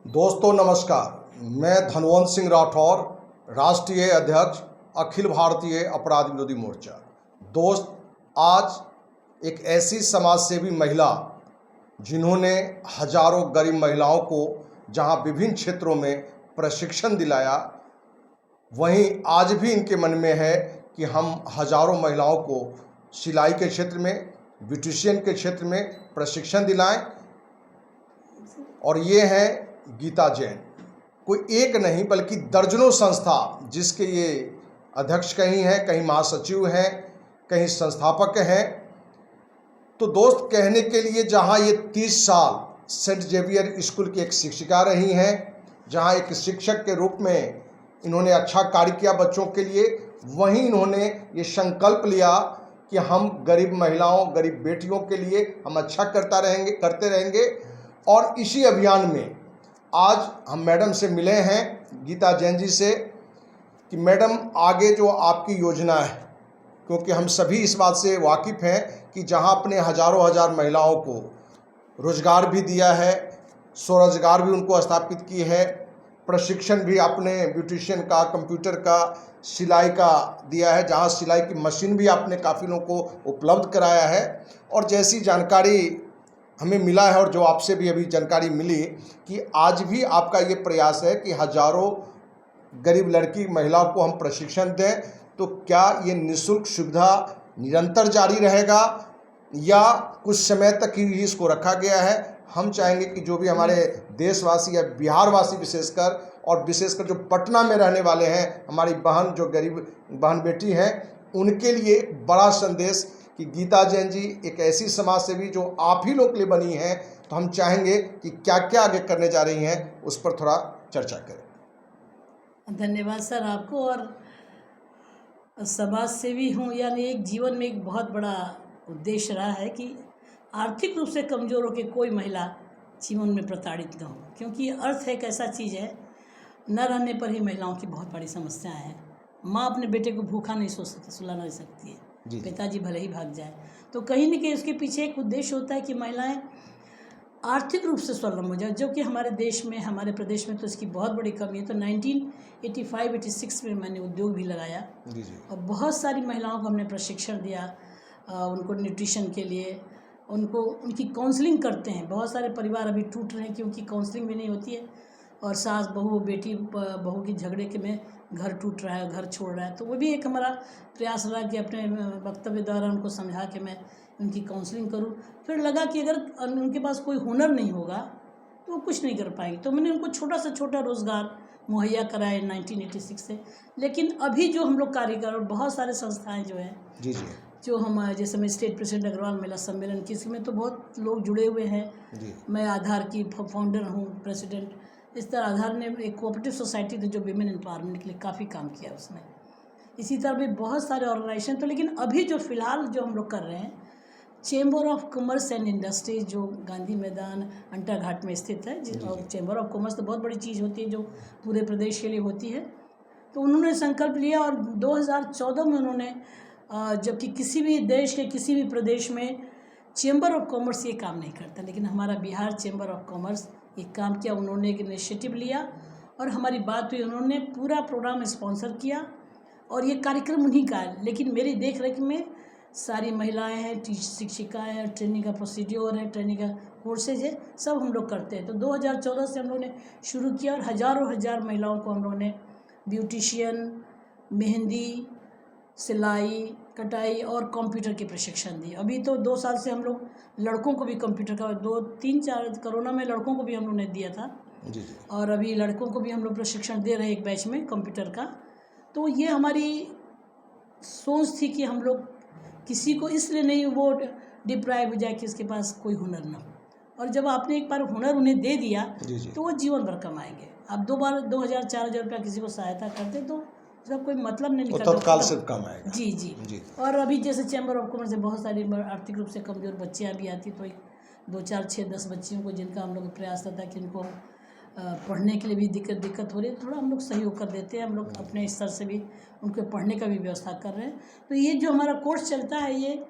दोस्तों नमस्कार, मैं धनवंत सिंह राठौर, राष्ट्रीय अध्यक्ष अखिल भारतीय अपराध विरोधी मोर्चा। दोस्त, आज एक ऐसी समाज सेवी महिला जिन्होंने हजारों गरीब महिलाओं को जहां विभिन्न क्षेत्रों में प्रशिक्षण दिलाया, वहीं आज भी इनके मन में है कि हम हजारों महिलाओं को सिलाई के क्षेत्र में, ब्यूटिशियन के क्षेत्र में प्रशिक्षण दिलाएं। और ये हैं गीता जैन। कोई एक नहीं बल्कि दर्जनों संस्था, जिसके ये अध्यक्ष कहीं हैं, कहीं महासचिव हैं, कहीं संस्थापक हैं। तो दोस्त, कहने के लिए जहां ये 30 साल सेंट जेवियर स्कूल की एक शिक्षिका रही हैं, जहां एक शिक्षक के रूप में इन्होंने अच्छा कार्य किया बच्चों के लिए, वहीं इन्होंने ये संकल्प लिया कि हम गरीब महिलाओं, गरीब बेटियों के लिए हम अच्छा करते रहेंगे। और इसी अभियान में आज हम मैडम से मिले हैं, गीता जैन जी से, कि मैडम आगे जो आपकी योजना है, क्योंकि हम सभी इस बात से वाकिफ़ हैं कि जहां अपने हजारों महिलाओं को रोजगार भी दिया है, स्वरोजगार भी उनको स्थापित की है, प्रशिक्षण भी आपने ब्यूटिशियन का, कंप्यूटर का, सिलाई का दिया है, जहां सिलाई की मशीन भी आपने काफ़ी लोगों को उपलब्ध कराया है। और जैसी जानकारी हमें मिला है और जो आपसे भी अभी जानकारी मिली कि आज भी आपका ये प्रयास है कि हजारों गरीब लड़की महिलाओं को हम प्रशिक्षण दें, तो क्या ये निःशुल्क सुविधा निरंतर जारी रहेगा या कुछ समय तक ही इसको रखा गया है? हम चाहेंगे कि जो भी हमारे देशवासी या बिहारवासी विशेषकर जो पटना में रहने वाले हैं, हमारी बहन, जो गरीब बहन बेटी हैं, उनके लिए एक बड़ा संदेश कि गीता जैन जी एक ऐसी समाज सेवी जो आप ही लोग के लिए बनी हैं। तो हम चाहेंगे कि क्या क्या आगे करने जा रही हैं, उस पर थोड़ा चर्चा करें। धन्यवाद सर आपको। और समाज सेवी हूँ, यानी एक जीवन में एक बहुत बड़ा उद्देश्य रहा है कि आर्थिक रूप से कमज़ोर होकर कोई महिला जीवन में प्रताड़ित न हो, क्योंकि अर्थ एक ऐसा चीज़ है, न रहने पर ही महिलाओं की बहुत बड़ी समस्याएं हैं। माँ अपने बेटे को भूखा नहीं सुला नहीं सकती है, पिताजी भले ही भाग जाए, तो कहीं न कहीं उसके पीछे एक उद्देश्य होता है कि महिलाएं आर्थिक रूप से स्वावलंबी हो जाए, जो कि हमारे देश में, हमारे प्रदेश में तो इसकी बहुत बड़ी कमी है। तो 1985-86 में मैंने उद्योग भी लगाया और बहुत सारी महिलाओं को हमने प्रशिक्षण दिया, उनको न्यूट्रिशन के लिए, उनकी काउंसलिंग करते हैं। बहुत सारे परिवार अभी टूट रहे हैं क्योंकि काउंसलिंग भी नहीं होती है, और सास बहू, बेटी बहू की झगड़े के में घर टूट रहा है, घर छोड़ रहा है। तो वो भी एक हमारा प्रयास रहा कि अपने वक्तव्य द्वारा उनको समझा के मैं उनकी काउंसलिंग करूं। फिर लगा कि अगर उनके पास कोई हुनर नहीं होगा तो वो कुछ नहीं कर पाएंगे, तो मैंने उनको छोटा से छोटा रोज़गार मुहैया कराया 1986 से। लेकिन अभी जो हम लोग कार्य कर, बहुत सारे संस्थाएँ जो हैं, जो हम, जैसे मैं स्टेट प्रेसिडेंट अग्रवाल महिला सम्मेलन की, इसमें तो बहुत लोग जुड़े हुए हैं। मैं आधार की फाउंडर हूँ, प्रेसिडेंट। इस तरह आधार ने एक कोऑपरेटिव सोसाइटी थी जो विमेन एम्पावरमेंट के लिए काफ़ी काम किया उसने। इसी तरह भी बहुत सारे ऑर्गेनाइजेशन। तो लेकिन अभी जो फ़िलहाल जो हम लोग कर रहे हैं, chamber of commerce and industries, जो गांधी मैदान अंटा घाट में स्थित है, चेंबर ऑफ कॉमर्स तो बहुत बड़ी चीज़ होती है जो पूरे प्रदेश के लिए होती है। तो उन्होंने संकल्प लिया और 2014 में उन्होंने, जबकि किसी भी देश के किसी भी प्रदेश में चेंबर ऑफ कॉमर्स ये काम नहीं करता, लेकिन हमारा बिहार चेंबर ऑफ कॉमर्स ये काम किया। उन्होंने एक इनिशिएटिव लिया और हमारी बात हुई, उन्होंने पूरा प्रोग्राम स्पॉन्सर किया और ये कार्यक्रम उन्हीं का है। लेकिन मेरी देख रेख में सारी महिलाएं हैं, शिक्षिकाएँ हैं, ट्रेनिंग का प्रोसीड्योर है, ट्रेनिंग का कोर्सेज है, सब हम लोग करते हैं। तो 2014 से हम लोगों ने शुरू किया और हजार महिलाओं को हम लोगों ने ब्यूटिशियन, मेहंदी, सिलाई, कटाई और कंप्यूटर के प्रशिक्षण दिए। अभी तो 2 साल से हम लोग लड़कों को भी कंप्यूटर का 2-3-4 कोरोना में लड़कों को भी हम लोग ने दिया था और अभी लड़कों को भी हम लोग प्रशिक्षण दे रहे हैं एक बैच में कंप्यूटर का। तो ये हमारी सोच थी कि हम लोग किसी को इसलिए नहीं वो डिप्राइव हो जाए कि उसके पास कोई हुनर ना हो, और जब आपने एक बार हुनर उन्हें दे दिया तो वो जीवन भर कमाएंगे। आप 2 बार 2000-4000 रुपया किसी को सहायता करते तो उसका कोई मतलब नहीं निकलता, तत्काल से कमाएगा। जी। और अभी जैसे चैम्बर ऑफ कॉमर्स से बहुत सारी आर्थिक रूप से कमज़ोर बच्चियाँ भी आती, तो 2-4-6-10 बच्चियों को, जिनका हम लोग प्रयास रहता है कि उनको पढ़ने के लिए भी दिक्कत हो रही है, थोड़ा हम लोग सहयोग कर देते हैं। हम लोग अपने स्तर से भी उनको पढ़ने का भी व्यवस्था कर रहे हैं। तो ये जो हमारा कोर्स चलता है, ये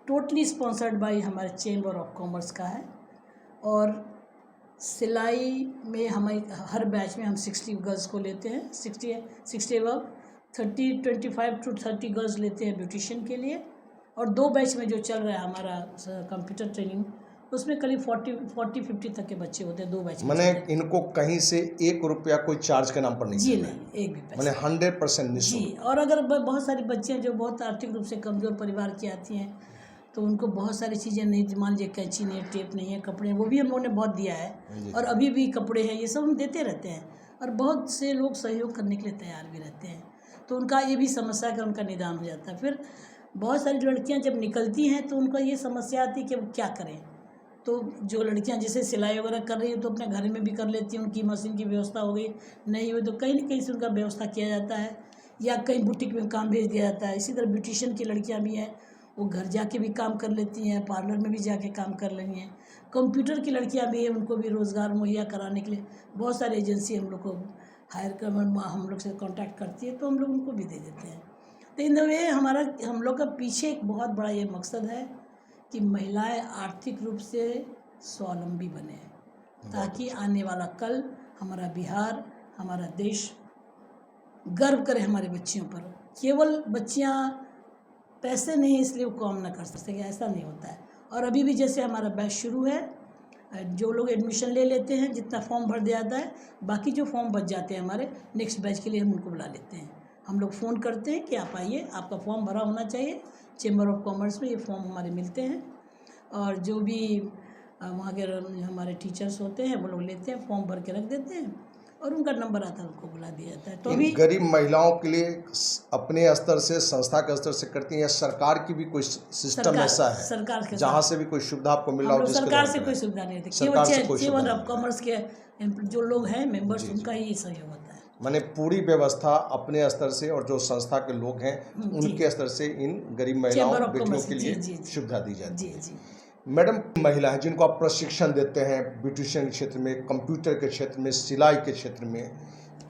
टोटली स्पॉन्सर्ड बाय हमारे चेंबर ऑफ कॉमर्स का है। और सिलाई में हमें हर बैच में हम 60 गर्ल्स को लेते हैं, 60 अबव, 25 to 30 गर्ल्स लेते हैं ब्यूटिशियन के लिए। और 2 बैच में जो चल रहा है हमारा कंप्यूटर ट्रेनिंग, उसमें करीब 40-50 तक के बच्चे होते हैं 2 बैच में। मैंने इनको कहीं से 1 रुपया कोई चार्ज के नाम पर नहीं जी देना है। नहीं, एक भी पैसा। मैंने 100% निःशुल्क। जी, और अगर बहुत सारी बच्चियां जो बहुत आर्थिक रूप से कमज़ोर परिवार की आती हैं, तो उनको बहुत सारी चीज़ें नहीं, मान लीजिए कैंची नहीं है, टेप नहीं है, कपड़े, वो भी हम लोगों ने बहुत दिया है। और अभी भी कपड़े हैं, ये सब हम देते रहते हैं। और बहुत से लोग सहयोग करने के लिए तैयार भी रहते हैं, तो उनका ये भी समस्या का उनका निदान हो जाता है। फिर बहुत सारी लड़कियां जब निकलती हैं तो उनका ये समस्या आती है कि वो क्या करें। तो जो लड़कियां जैसे सिलाई वगैरह कर रही हैं तो अपने घर में भी कर लेती हैं, उनकी मशीन की व्यवस्था हो गई, नहीं हुई तो कहीं न कहीं से उनका व्यवस्था किया जाता है, या कहीं बुटीक में काम भेज दिया जाता है। इसी तरह ब्यूटिशियन की लड़कियां भी हैं, वो घर जाके भी काम कर लेती हैं, पार्लर में भी जाके काम कर रही हैं। कंप्यूटर की लड़कियां भी हैं, उनको भी रोज़गार मुहैया कराने के लिए बहुत सारी एजेंसी हम लोग को हायर कर, हम लोग से कांटेक्ट करती है, तो हम लोग उनको भी दे देते हैं। तो इन वे हम लोग का पीछे एक बहुत बड़ा ये मकसद है कि महिलाएं आर्थिक रूप से स्वावलंबी बने, ताकि आने वाला कल हमारा बिहार, हमारा देश गर्व करे हमारे बच्चियों पर। केवल बच्चियां पैसे नहीं इसलिए वो काम ना कर सकते, ऐसा नहीं होता है। और अभी भी जैसे हमारा बैच शुरू है, जो लोग एडमिशन ले लेते हैं, जितना फॉर्म भर दिया जाता है, बाकी जो फॉर्म बच जाते हैं हमारे नेक्स्ट बैच के लिए, हम उनको बुला लेते हैं। हम लोग फ़ोन करते हैं कि आप आइए, आपका फॉर्म भरा होना चाहिए। चेंबर ऑफ कॉमर्स में ये फॉर्म हमारे मिलते हैं, और जो भी वहाँ के हमारे टीचर्स होते हैं वो लोग लेते हैं, फॉर्म भर के रख देते हैं, और उनका नंबर आता है, उनको बुला दिया जाता है। तो अभी गरीब महिलाओं के लिए अपने स्तर से, संस्था के स्तर से करती हैं, या सरकार की भी कोई सिस्टम ऐसा है सरकार के जहाँ से भी कोई सुविधा आपको मिल रहा हो? सरकार से कोई सुविधा नहीं होती, केवल चेंबर ऑफ कॉमर्स के जो लोग हैं मेंबर्स, उनका ही सहयोग होता है। माने पूरी व्यवस्था अपने स्तर से, और जो संस्था के लोग हैं उनके स्तर से इन गरीब महिलाओं, बेटियों के लिए सुविधा दी जाती है। जी। मैडम, महिलाएं जिनको आप प्रशिक्षण देते हैं ब्यूटिशियन के क्षेत्र में, कंप्यूटर के क्षेत्र में, सिलाई के क्षेत्र में,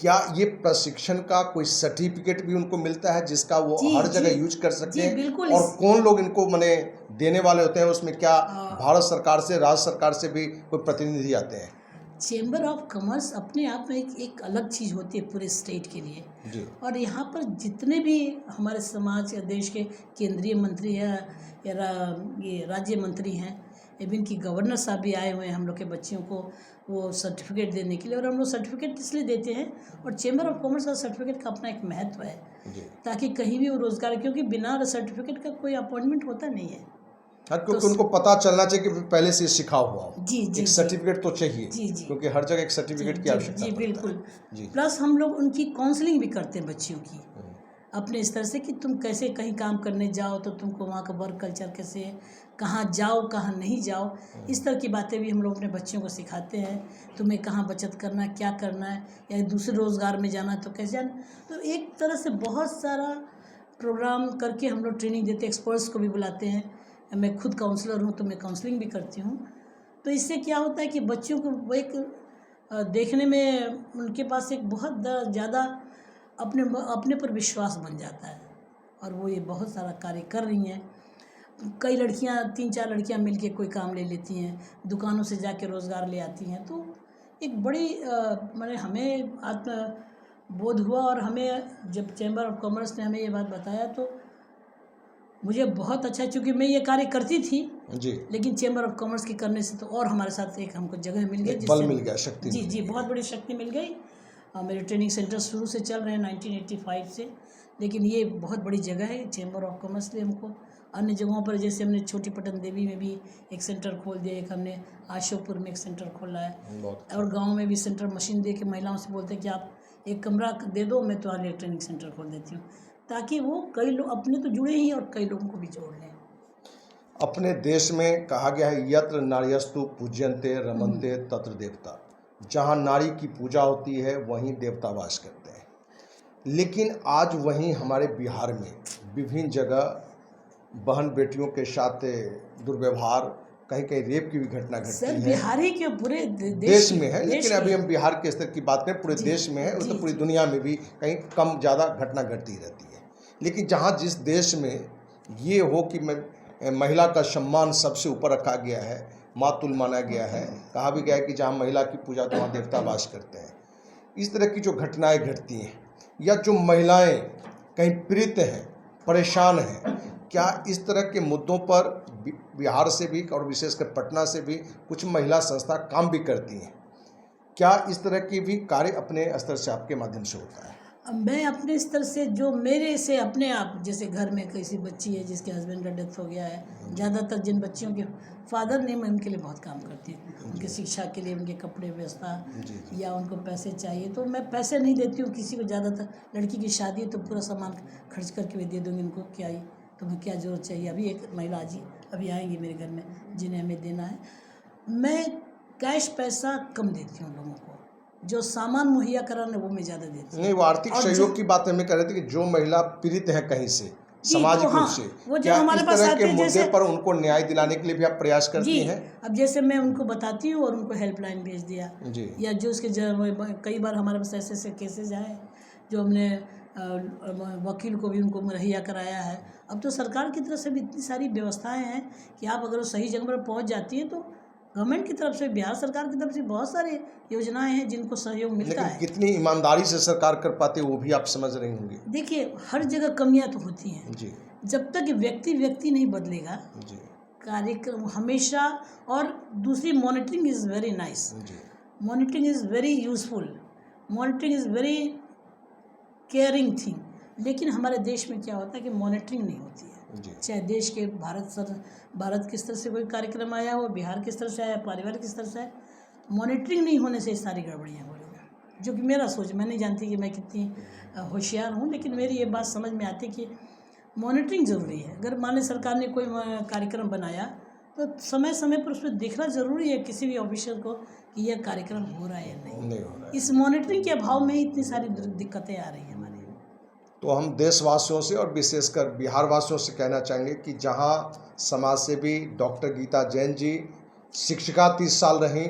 क्या ये प्रशिक्षण का कोई सर्टिफिकेट भी उनको मिलता है जिसका वो हर जगह यूज कर सकते हैं? बिल्कुल। और कौन लोग इनको माने देने वाले होते हैं? उसमें क्या भारत सरकार से, राज्य सरकार से भी कोई प्रतिनिधि आते हैं? चेंबर ऑफ कॉमर्स अपने आप में एक अलग चीज़ होती है पूरे स्टेट के लिए जी। और यहाँ पर जितने भी हमारे समाज या देश के केंद्रीय मंत्री हैं या ये राज्य मंत्री हैं, इवन की गवर्नर साहब भी आए हुए हैं हम लोग के बच्चियों को वो सर्टिफिकेट देने के लिए। और हम लोग सर्टिफिकेट इसलिए देते हैं, और चेंबर ऑफ कॉमर्स का सर्टिफिकेट का अपना एक महत्व है जी। ताकि कहीं भी वो रोज़गार, क्योंकि बिना सर्टिफिकेट का कोई अपॉइंटमेंट होता नहीं है। हाँ, क्योंकि उनको पता चलना चाहिए कि पहले से सीखा हुआ हो। जी। एक सर्टिफिकेट तो चाहिए। जी। क्योंकि हर जगह एक सर्टिफिकेट की आवश्यकता जी, पड़ता है। बिल्कुल। जी। प्लस हम लोग उनकी काउंसलिंग भी करते हैं बच्चियों की अपने स्तर से, कि तुम कैसे कहीं काम करने जाओ तो तुमको वहाँ का वर्क कल्चर कैसे, कहाँ जाओ कहाँ नहीं जाओ, इस तरह की बातें भी हम लोग अपने बच्चों को सिखाते हैं। तुम्हें कहाँ बचत करना है, क्या करना है, या दूसरे रोज़गार में जाना है तो कैसे जाना। तो एक तरह से बहुत सारा प्रोग्राम करके हम लोग ट्रेनिंग देते हैं, एक्सपर्ट्स को भी बुलाते हैं। मैं खुद काउंसलर हूँ तो मैं काउंसलिंग भी करती हूँ। तो इससे क्या होता है कि बच्चों को एक देखने में उनके पास एक बहुत ज़्यादा अपने पर विश्वास बन जाता है, और वो ये बहुत सारा कार्य कर रही हैं। कई लड़कियां, 3-4 लड़कियां मिलके कोई काम ले लेती हैं, दुकानों से जाके रोज़गार ले आती हैं। तो एक बड़ी मैंने हमें आत्मबोध हुआ, और हमें जब चैम्बर ऑफ कॉमर्स ने हमें ये बात बताया तो मुझे बहुत अच्छा, चूँकि मैं ये कार्य करती थी जी, लेकिन चैम्बर ऑफ कॉमर्स के करने से तो और हमारे साथ एक हमको जगह मिल गई, बल मिल गया, शक्ति जी जी, बहुत बड़ी शक्ति मिल गई। मेरे ट्रेनिंग सेंटर शुरू से चल रहे हैं 1985 से, लेकिन ये बहुत बड़ी जगह है चैम्बर ऑफ कॉमर्स ने हमको। अन्य जगहों पर जैसे हमने छोटी पटन देवी में भी एक सेंटर खोल दिया, एक हमने आशोपुर में एक सेंटर खोला है, और गांव में भी सेंटर मशीन दे के महिलाओं से बोलते हैं कि आप एक कमरा दे दो, मैं तुम्हारे लिए ट्रेनिंग सेंटर खोल देती हूँ, ताकि वो कई लोग अपने तो जुड़े ही और कई लोगों को भी जोड़ लें। अपने देश में कहा गया है यत्र नार्यस्तु पूज्यन्ते रमन्ते तत्र देवता, जहाँ नारी की पूजा होती है वहीं देवता वास करते हैं। लेकिन आज वहीं हमारे बिहार में विभिन्न जगह बहन बेटियों के साथ दुर्व्यवहार, कहीं कहीं रेप की भी घटना घटती है। बिहार ही क्यों, पूरे देश में है, लेकिन अभी हम बिहार के स्तर की बात करें, पूरे देश में है, तो पूरी दुनिया में भी कहीं कम ज़्यादा घटना घटती रहती है। लेकिन जहाँ जिस देश में ये हो कि महिला का सम्मान सबसे ऊपर रखा गया है, मातुल माना गया है। कहा भी गया है कि जहाँ महिला की पूजा तो वहाँ देवता वास करते हैं। इस तरह की जो घटनाएं घटती हैं या जो महिलाएं कहीं पीड़ित हैं, परेशान हैं, क्या इस तरह के मुद्दों पर बिहार से भी और विशेषकर पटना से भी कुछ महिला संस्था काम भी करती हैं? क्या इस तरह की भी कार्य अपने स्तर से आपके माध्यम से होता है? अब मैं अपने स्तर से जो मेरे से अपने आप, जैसे घर में किसी बच्ची है जिसके हस्बैंड का डेथ हो गया है, ज़्यादातर जिन बच्चियों के फादर ने, मैं उनके लिए बहुत काम करती हूँ। उनकी शिक्षा के लिए, उनके कपड़े व्यवस्था, या उनको पैसे चाहिए तो मैं पैसे नहीं देती हूँ किसी को। ज़्यादातर लड़की की शादी है तो पूरा सामान खर्च करके मैं दे दूँगी उनको, क्या ही तुम्हें क्या ज़रूरत चाहिए। अभी एक महिला जी अभी आएंगी मेरे घर में जिन्हें हमें देना है। मैं कैश पैसा कम देती हूँ लोगों को, जो सामान मुहैया कराना वो मैं ज़्यादा देती हूँ। नहीं, वो आर्थिक सहयोग की बात हमें कर रहे थे कि जो महिला पीड़ित है कहीं से सामाजिक तो हाँ, रूप से, वो जो क्या हमारे इस पास तरह आते के हैं, मुद्दे जैसे पर उनको न्याय दिलाने के लिए भी आप प्रयास करती जी, हैं? अब जैसे मैं उनको बताती हूँ और उनको हेल्पलाइन भेज दिया, जी, या जो उसके कई बार हमारे पास ऐसे ऐसे केसेज आए जो हमने वकील को भी उनको मुहैया कराया है। अब तो सरकार की तरफ से भी इतनी सारी व्यवस्थाएं हैं कि आप अगर उस सही जगह पर पहुंच जाती हैं तो गवर्नमेंट की तरफ से, बिहार सरकार की तरफ से बहुत सारी योजनाएं हैं जिनको सहयोग मिलता लेकिन है। कितनी ईमानदारी से सरकार कर पाती है वो भी आप समझ रही होंगी। देखिए, हर जगह कमियां तो होती हैं। जी, जब तक व्यक्ति नहीं बदलेगा, जी, कार्यक्रम हमेशा। और दूसरी, मॉनिटरिंग इज़ वेरी नाइस, जी, monitoring is very useful, monitoring is very caring thing. लेकिन हमारे देश में क्या होता है कि मॉनिटरिंग नहीं होती है। जी, चाहे देश के भारत के स्तर से कोई कार्यक्रम आया हो, बिहार के स्तर से आया, पारिवारिक स्तर से आया, मॉनिटरिंग नहीं होने से सारी गड़बड़ियाँ हो रही हैं। जो कि मेरा सोच, मैं नहीं जानती कि मैं कितनी होशियार हूँ, लेकिन मेरी ये बात समझ में आती है कि मॉनिटरिंग ज़रूरी है। अगर मान लें सरकार ने कोई कार्यक्रम बनाया तो समय समय पर उस पर देखना ज़रूरी है किसी भी ऑफिसर को कि यह कार्यक्रम हो रहा है या नहीं। नहीं हो रहा है। इस मॉनिटरिंग के अभाव में ही इतनी सारी दिक्कतें आ रही हैं हमारी। तो हम देशवासियों से और विशेषकर बिहार वासियों से कहना चाहेंगे कि जहां समाज सेवी डॉक्टर गीता जैन जी शिक्षिका 30 साल रहीं,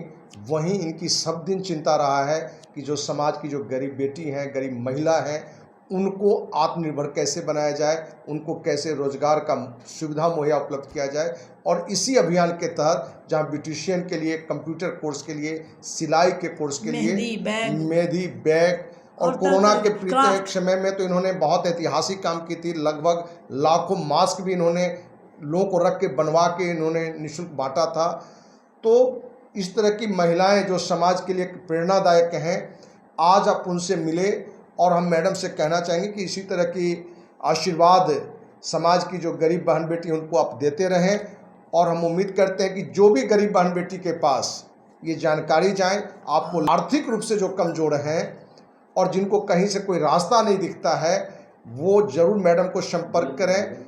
वहीं इनकी सब दिन चिंता रहा है कि जो समाज की जो गरीब बेटी हैं, गरीब महिला हैं, उनको आत्मनिर्भर कैसे बनाया जाए, उनको कैसे रोजगार का सुविधा मुहैया उपलब्ध किया जाए। और इसी अभियान के तहत जहां ब्यूटिशियन के लिए, कंप्यूटर कोर्स के लिए, सिलाई के कोर्स के लिए, मेहंदी बैग और कोरोना के पीड़ित समय में तो इन्होंने बहुत ऐतिहासिक काम की थी। लगभग लाखों मास्क भी इन्होंने लोगों को रख के बनवा के इन्होंने निःशुल्क बांटा था। तो इस तरह की महिलाएं जो समाज के लिए प्रेरणादायक हैं, आज आप उनसे मिले और हम मैडम से कहना चाहेंगे कि इसी तरह की आशीर्वाद समाज की जो गरीब बहन बेटी उनको आप देते रहें। और हम उम्मीद करते हैं कि जो भी गरीब बहन बेटी के पास ये जानकारी जाए, आपको आर्थिक रूप से जो कमज़ोर हैं और जिनको कहीं से कोई रास्ता नहीं दिखता है, वो ज़रूर मैडम को संपर्क करें।